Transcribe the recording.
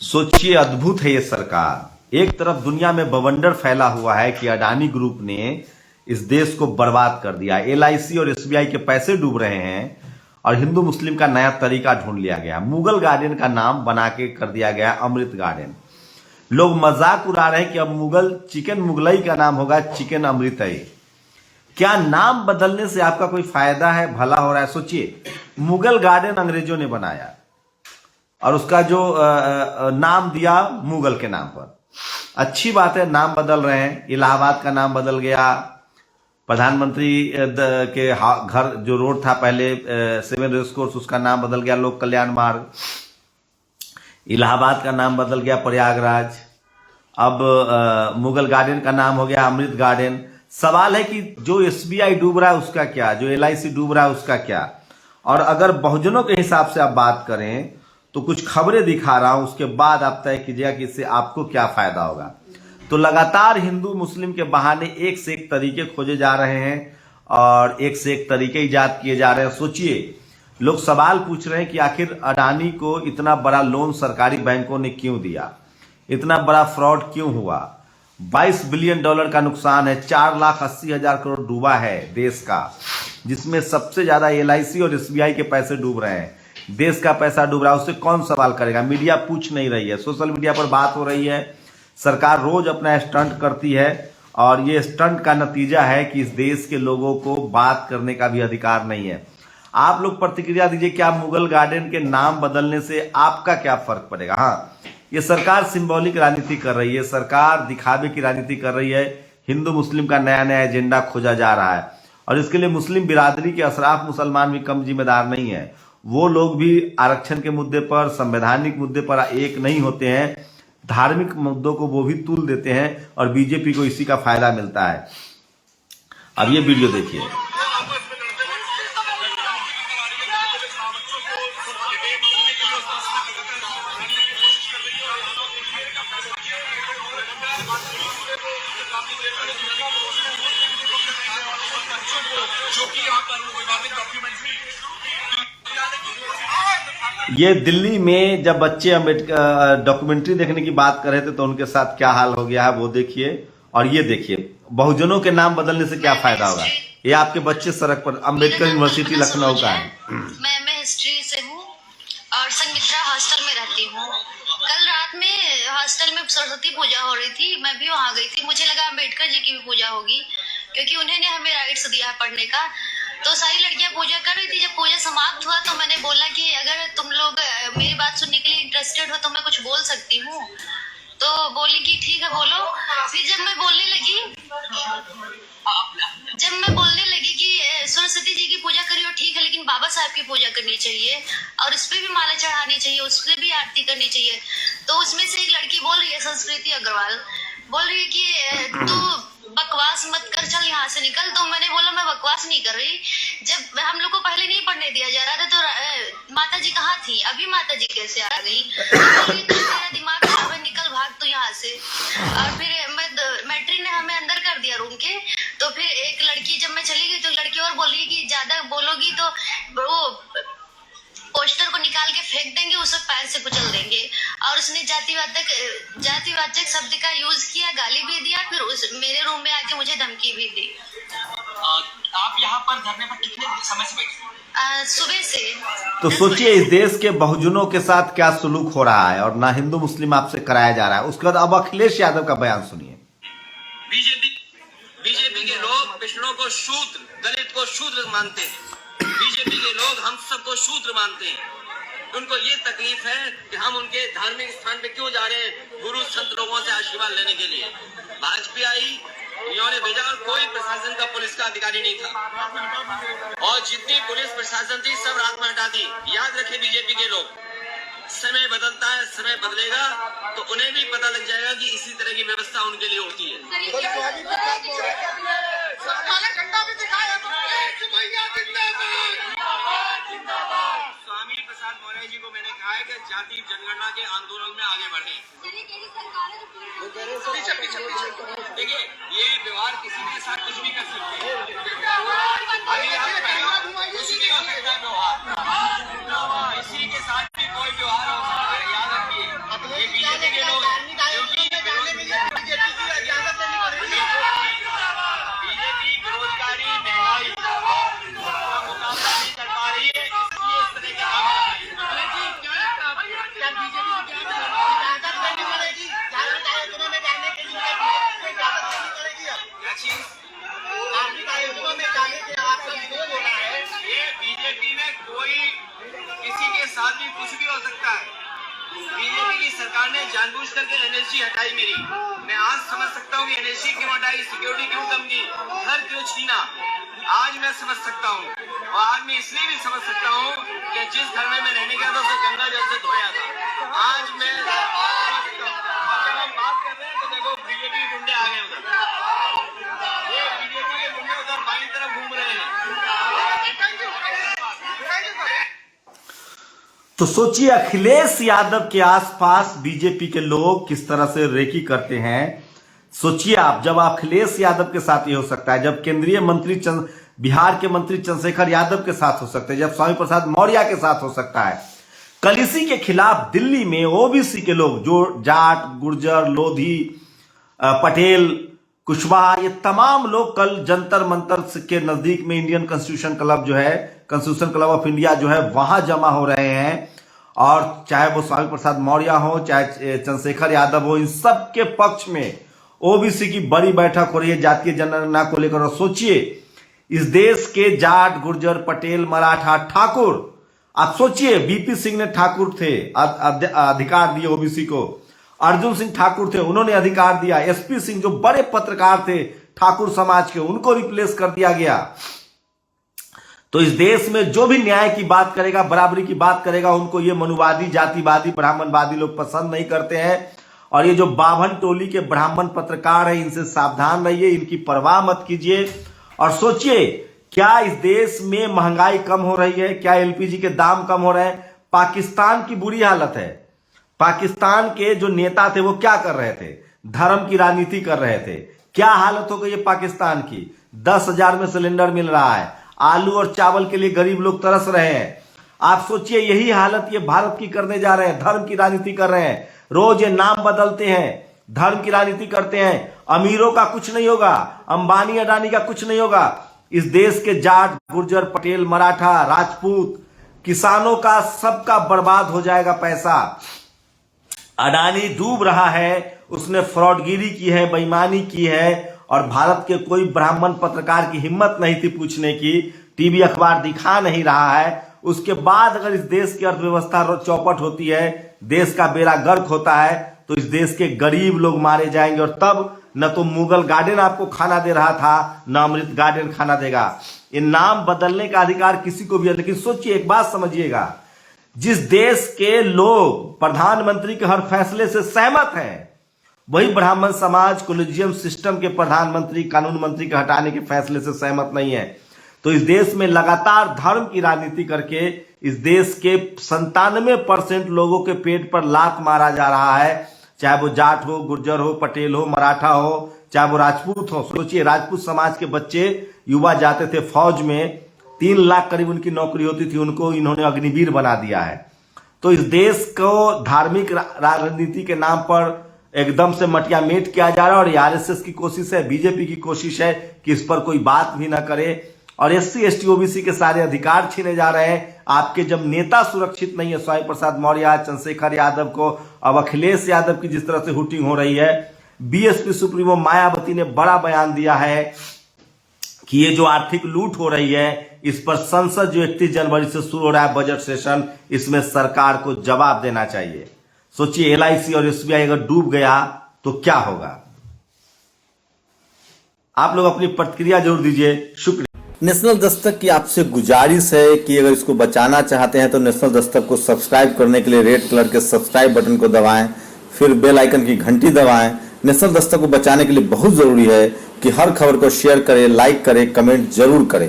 सोचिए, अद्भुत है ये सरकार। एक तरफ दुनिया में बवंडर फैला हुआ है कि अडानी ग्रुप ने इस देश को बर्बाद कर दिया, एलआईसी और एसबीआई के पैसे डूब रहे हैं और हिंदू मुस्लिम का नया तरीका ढूंढ लिया गया। मुगल गार्डन का नाम बना के कर दिया गया अमृत गार्डन। लोग मजाक उड़ा रहे हैं कि अब मुगल चिकन मुगलई का नाम होगा चिकन अमृतई। क्या नाम बदलने से आपका कोई फायदा है, भला हो रहा है? सोचिए, मुगल गार्डन अंग्रेजों ने बनाया और उसका जो नाम दिया मुगल के नाम पर। अच्छी बात है, नाम बदल रहे हैं। इलाहाबाद का नाम बदल गया, प्रधानमंत्री के घर जो रोड था पहले 7 रेस कोर्स, उसका नाम बदल गया लोक कल्याण मार्ग। इलाहाबाद का नाम बदल गया प्रयागराज। अब मुगल गार्डन का नाम हो गया अमृत गार्डन। सवाल है कि जो एसबीआई डूब रहा है उसका क्या, जो एलआईसी डूब रहा है उसका क्या? और अगर बहुजनों के हिसाब से आप बात करें तो कुछ खबरें दिखा रहा हूं, उसके बाद आप तय कीजिएगा कि इससे आपको क्या फायदा होगा। तो लगातार हिंदू मुस्लिम के बहाने एक से एक तरीके खोजे जा रहे हैं और एक से एक तरीके ईजाद किए जा रहे हैं। सोचिए, लोग सवाल पूछ रहे हैं कि आखिर अडानी को इतना बड़ा लोन सरकारी बैंकों ने क्यों दिया, इतना बड़ा फ्रॉड क्यों हुआ? $22 बिलियन का नुकसान है, 4,80,000 करोड़ डूबा है देश का, जिसमें सबसे ज्यादा एलआईसी और एसबीआई के पैसे डूब रहे हैं। देश का पैसा डूब रहा है, उससे कौन सवाल करेगा? मीडिया पूछ नहीं रही है, सोशल मीडिया पर बात हो रही है। सरकार रोज अपना स्टंट करती है और ये स्टंट का नतीजा है कि इस देश के लोगों को बात करने का भी अधिकार नहीं है। आप लोग प्रतिक्रिया दीजिए, क्या मुगल गार्डन के नाम बदलने से आपका क्या फर्क पड़ेगा? हाँ, ये सरकार सिंबॉलिक राजनीति कर रही है, सरकार दिखावे की राजनीति कर रही है। हिंदू मुस्लिम का नया नया एजेंडा खोजा जा रहा है और इसके लिए मुस्लिम बिरादरी के अशराफ मुसलमान भी कम जिम्मेदार नहीं है। वो लोग भी आरक्षण के मुद्दे पर, संवैधानिक मुद्दे पर एक नहीं होते हैं। धार्मिक मुद्दों को वो भी तूल देते हैं और बीजेपी को इसी का फायदा मिलता है। अब ये वीडियो देखिए। ये दिल्ली में जब बच्चे अम्बेडकर डॉक्यूमेंट्री देखने की बात कर रहे थे तो उनके साथ क्या हाल हो गया है वो देखिए। और ये देखिए, बहुजनों के नाम बदलने से क्या फायदा होगा। ये आपके बच्चे सड़क पर, अम्बेडकर यूनिवर्सिटी लखनऊ का है। मैं हिस्ट्री से हूँ और संगमित्रा हॉस्टल में रहती हूँ। कल रात में हॉस्टल में सरस्वती पूजा हो रही थी, मैं भी वहाँ गई थी। मुझे लगा अम्बेडकर जी की भी पूजा होगी क्योंकि उन्होंने हमें राइट्स दिया पढ़ने का। तो सारी लड़कियां पूजा कर रही थी। जब पूजा समाप्त हुआ तो मैंने बोला कि अगर तुम लोग मेरी बात सुनने के लिए इंटरेस्टेड हो तो मैं कुछ बोल सकती हूँ। तो बोली कि ठीक है बोलो। फिर जब मैं बोलने लगी कि सरस्वती जी की पूजा करियो ठीक है, लेकिन बाबा साहब की पूजा करनी चाहिए और उस पर भी माला चढ़ानी चाहिए, उस पर भी आरती करनी चाहिए। तो उसमें से एक लड़की बोल रही है, संस्कृति अग्रवाल बोल रही है कि तू बकवास मत कर, चल यहाँ से निकल। तो मैंने बोला मैं बकवास नहीं कर रही। जब हम लोग को पहले नहीं पढ़ने दिया जा रहा था तो माता जी कहाँ थी, अभी माता जी कैसे आ गई? मेरा दिमाग खराब है, निकल भाग तो यहाँ से। और फिर मैट्री ने हमें अंदर कर दिया रूम के। तो फिर एक लड़की, जब मैं चली गई तो लड़की और बोल रही कि ज्यादा बोलोगी तो वो पोस्टर को निकाल के फेंक देंगे, उसे पैर से कुचल देंगे। और उसने जातिवाचक शब्द का यूज किया, गाली भी दिया, फिर मेरे रूम में आके मुझे धमकी भी दी। आप यहाँ पर धरने पर कितने समय से बैठे? सुबह से। तो सोचिए, इस देश के बहुजनों के साथ क्या सुलूक हो रहा है और ना हिंदू मुस्लिम आपसे कराया जा रहा है। उसके बाद अब अखिलेश यादव का बयान सुनिए। बीजेपी के लोग पिछड़ों को शूद्र, दलित को शूद्र मानते हैं। बीजेपी के लोग हम सबको शूद्र मानते हैं। उनको ये तकलीफ है कि हम उनके धार्मिक स्थान पे क्यों जा रहे हैं, गुरु संत लोगों से आशीर्वाद लेने के लिए। भाजपा आई, इन्होंने भेजा और कोई प्रशासन का, पुलिस का अधिकारी नहीं था और जितनी पुलिस प्रशासन थी सब रात में हटा दी। याद रखे बीजेपी के लोग, समय बदलता है, समय बदलेगा तो उन्हें भी पता लग जाएगा कि इसी तरह की व्यवस्था उनके लिए होती है। स्वामी प्रसाद मौर्य जी को मैंने कहा है कि जाति जनगणना के आंदोलन में आगे बढ़े। देखिए, ये व्यवहार किसी के साथ कुछ भी कर सकते हैं। अभी आप किसी के व्यवहार, किसी के साथ भी कोई व्यवहार हो सकता है। याद रखिए, ये आदमी कुछ भी हो सकता है। बीजेपी की सरकार ने जानबूझ करके एनएसजी हटाई मेरी। मैं आज समझ सकता हूँ कि एनएसजी क्यों हटाई, सिक्योरिटी क्यों कम की, घर क्यों छीना। आज मैं समझ सकता हूँ। और आज मैं इसलिए भी समझ सकता हूँ कि जिस घर में मैं रहने गया था उसे गंगा जल से धोया था। आज मैं जब हम बात कर रहे हैं तो देखो बीजेपी के गुंडे आ गए उधर, ये बीजेपी के गुंडे उधर बाईं तरफ घूम रहे हैं। तो सोचिए अखिलेश यादव के आसपास बीजेपी के लोग किस तरह से रेकी करते हैं। सोचिए आप, जब अखिलेश यादव के साथ ये हो सकता है, जब केंद्रीय मंत्री बिहार के मंत्री चंद्रशेखर यादव के साथ हो सकते हैं, जब स्वामी प्रसाद मौर्य के साथ हो सकता है, कल इसी के खिलाफ दिल्ली में ओबीसी के लोग जो जाट, गुर्जर, लोधी, पटेल, कुशवाहा, ये तमाम लोग कल जंतर मंतर के नजदीक में इंडियन कॉन्स्टिट्यूशन क्लब जो है, कॉन्स्टिट्यूशन क्लब ऑफ इंडिया जो है, वहां जमा हो रहे हैं। और चाहे वो स्वामी प्रसाद मौर्य हो, चाहे चंद्रशेखर यादव हो, इन सब के पक्ष में ओबीसी की बड़ी बैठक हो रही है जातीय जनगणना को लेकर। और सोचिए इस देश के जाट, गुर्जर, पटेल, मराठा, ठाकुर, आप सोचिए बीपी सिंह ने ठाकुर थे, अधिकार दिए ओबीसी को, अर्जुन सिंह ठाकुर थे, उन्होंने अधिकार दिया, एसपी सिंह जो बड़े पत्रकार थे ठाकुर समाज के, उनको रिप्लेस कर दिया गया। तो इस देश में जो भी न्याय की बात करेगा, बराबरी की बात करेगा, उनको ये मनुवादी, जातिवादी, ब्राह्मणवादी लोग पसंद नहीं करते हैं। और ये जो बाभन टोली के ब्राह्मण पत्रकार हैं, इनसे सावधान रहिए, इनकी परवाह मत कीजिए। और सोचिए क्या इस देश में महंगाई कम हो रही है, क्या एलपीजी के दाम कम हो रहे हैं। पाकिस्तान की बुरी हालत है। पाकिस्तान के जो नेता थे वो क्या कर रहे थे, धर्म की राजनीति कर रहे थे। क्या हालत हो गई है पाकिस्तान की, 10,000 में सिलेंडर मिल रहा है, आलू और चावल के लिए गरीब लोग तरस रहे हैं। आप सोचिए यही हालत ये भारत की करने जा रहे हैं, धर्म की राजनीति कर रहे हैं। रोज ये नाम बदलते हैं, धर्म की राजनीति करते हैं। अमीरों का कुछ नहीं होगा, अंबानी अडानी का कुछ नहीं होगा। इस देश के जाट, गुर्जर, पटेल, मराठा, राजपूत, किसानों का सबका बर्बाद हो जाएगा पैसा। अडानी डूब रहा है, उसने फ्रॉडगिरी की है, बेईमानी की है, और भारत के कोई ब्राह्मण पत्रकार की हिम्मत नहीं थी पूछने की, टीवी अखबार दिखा नहीं रहा है। उसके बाद अगर इस देश की अर्थव्यवस्था चौपट होती है, देश का बेड़ा गर्क होता है, तो इस देश के गरीब लोग मारे जाएंगे। और तब न तो मुगल गार्डन आपको खाना दे रहा था, न अमृत गार्डन खाना देगा। इन नाम बदलने का अधिकार किसी को भी है। लेकिन सोचिए, एक बात समझिएगा, जिस देश के लोग प्रधानमंत्री के हर फैसले से सहमत हैं, वही ब्राह्मण समाज कोलिजियम सिस्टम के प्रधानमंत्री, कानून मंत्री के हटाने के फैसले से सहमत नहीं है। तो इस देश में लगातार धर्म की राजनीति करके इस देश के 97% लोगों के पेट पर लात मारा जा रहा है, चाहे वो जाट हो, गुर्जर हो, पटेल हो, मराठा हो, चाहे वो राजपूत हो। सोचिए राजपूत समाज के बच्चे युवा जाते थे फौज में, 3 लाख करीब उनकी नौकरी होती थी, उनको इन्होंने अग्निवीर बना दिया है। तो इस देश को धार्मिक राजनीति के नाम पर एकदम से मटिया मेट किया जा रहा है। और आरएसएस की कोशिश है, बीजेपी की कोशिश है कि इस पर कोई बात भी ना करे। और एससी, एसटी, ओबीसी के सारे अधिकार छीने जा रहे हैं। आपके जब नेता सुरक्षित नहीं है, स्वामी प्रसाद मौर्य, चंद्रशेखर यादव को, अब अखिलेश यादव की जिस तरह से हुटिंग हो रही है, बीएसपी सुप्रीमो मायावती ने बड़ा बयान दिया है कि ये जो आर्थिक लूट हो रही है, इस पर संसद जो 31 जनवरी से शुरू हो रहा है बजट सेशन, इसमें सरकार को जवाब देना चाहिए। सोचिए एलआईसी और एसबीआई अगर डूब गया तो क्या होगा। आप लोग अपनी प्रतिक्रिया जरूर दीजिए। शुक्रिया। नेशनल दस्तक की आपसे गुजारिश है कि अगर इसको बचाना चाहते हैं तो नेशनल दस्तक को सब्सक्राइब करने के लिए रेड कलर के सब्सक्राइब बटन को दबाएं, फिर बेल आइकन की घंटी दबाएं। नेशनल दस्तक को बचाने के लिए बहुत जरूरी है कि हर खबर को शेयर करें, लाइक करें, कमेंट जरूर करें।